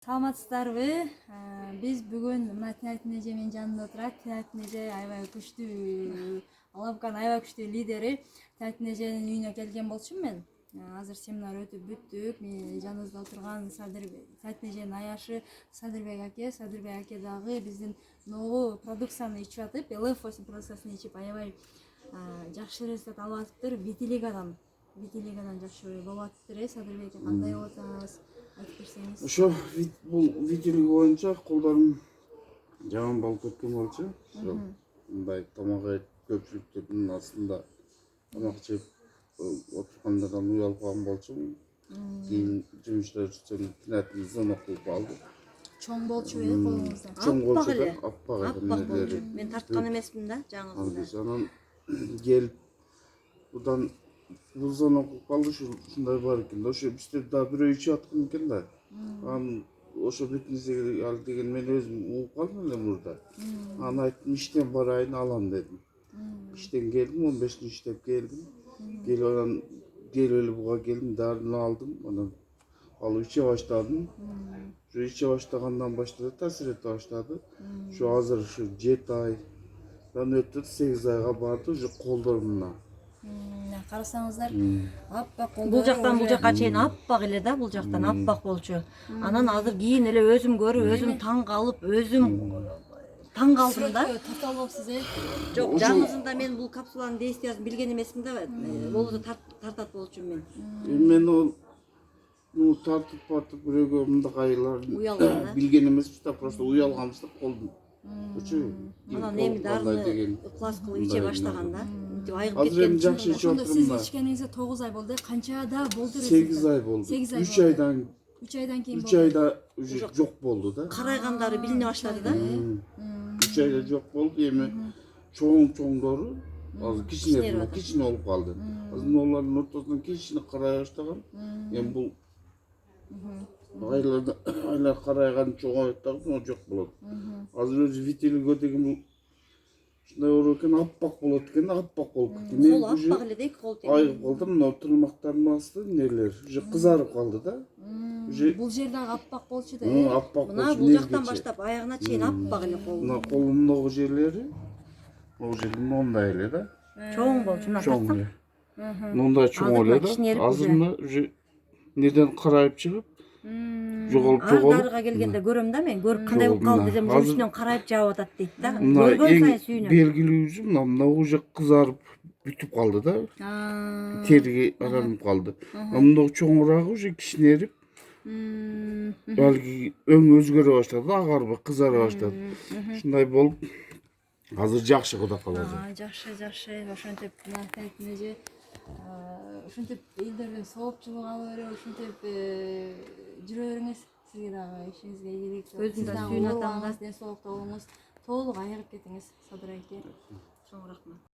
Саламатсыздарбы? Биз бүгүн мына Тинатин эже менин жанымда отурат. Тинатин эже аябай күчтүү, Алабуканын аябай күчтүү лидери. Тинатин эженин үйүнө келген болчумун мен. Азыр семинар өтүп бүттүк. Менин жаныбызда отурган Тинатин эженин аяшы Садырбек аке. Садырбек аке дагы биздин новый продукцияны ичип атып, LF8 продукциясын ичип аябай жакшы результат алып атыптыр. Витилигадан жакшы болуп атыптыр. Садырбек аке кандай болуп атабыз? Ошо бул видеолук боюнча колдорум жаман болуп кеткен болчу. Мындай тамак ээп көпчүлүктүн астында тамак жеп отургандардан уялып калган болчумун. Кийин жумушта жүрсөм Тинатин звонок кылып алды. Чоң болчу колуңузда. Чоң болчу да, аппак болчу. Мен тарткан эмесмин да жаңысында. Анан келип будан бул звонок кылып калды, ушундай бар экен да. Ошо бизде да бирөө ичип аткан экен да. Анан ошо бүтүнүзгө ал деген мен өзүм угуп калдым эле мурда. Анан айттым, иштен барайын алам дедим. Иштен келдим, 15 күн иштеп келдим. Келип анан келип буга келдим, дарыны алдым. Анан алып иче баштадым. Ошо иче баштагандан баштап таасир эте баштады. Ошо азыр ушу 7 айдан өтүп 8 айга барды уже колдорумна. Карасаңыздар, аппак колдор. Бул жактан бул жакка чейин аппак эле да, бул жактан аппак болчу. Анан азыр кийин эле өзүм көрүп, өзүм таң калып, өзүм таң калдым да. Татал болупсуз, Жок, жаңысында мен бул капсуланын действиясын билген эмесмин да. Болду тартат болчумун мен. Мен ол тартып бирөөгө мындай айылар билген эмеспиз да, просто уялганбыз да колдун. Анан эми дарыны класс кылып иче баштаган да. Азыр эми жакшы ичип Ошондо сиз отурмун да. ичкениңизге 9 ай болду. Канчада болду? 8 ай болду. 3 айдан 3 айдан кийин 3 айда уже жок болду да. Карайгандары билине баштады да. 3 айда жок болду. Эми чоңдору азыр кичине болуп калды. Азыр олардын ортосунан кичине карай баштаган. Эми бул айлар карайган чоңойот дагы жок болот. Азыр өзү витилиго деген бул ушундай болуп экен, аппак болот экен, аппак болуп кетти. Кол аппак эле дейт, кол тең. Айыгып калды, мына тырмактардын асты нелер уже кызарып калды да. Бул жер дагы аппак болчу да. Аппак болчу. Мына бул жактан баштап аягына чейин аппак эле кол. Мына колумдогу жерлери, могу жерде мондай эле да. Чоң болчу, мына Чоң. Мондай чоң эле да. Азыр мына уже неден карайып чыгып, жоголуп дарыга келгенде көрөм да мен, көрүп кандай болуп калды десем, үстүнөн карайып жаап атат дейт да. Мына Көргөн сайын сүйүнөм. белгилүүсү мына уже кызарып бүтүп калды да. Териге аранып калды. Мындагы чоңурагы уже кичинерип, балки өң өзгөрө баштады, агарып кызара баштады. Ушундай болуп азыр жакшы Кудай кааласа. Жакшы. Ошентип мына Тинатин эже ушинтип элдердин соопчулук ала берип, ушинтип жүрө бериңиз. Сизге дагы ишиңизге ийгилик. Өзүм да сүйүнүп атам да. Ден соолукта болуңуз. Толук айыгып кетиңиз, Садыр аке. Чоң рахмат.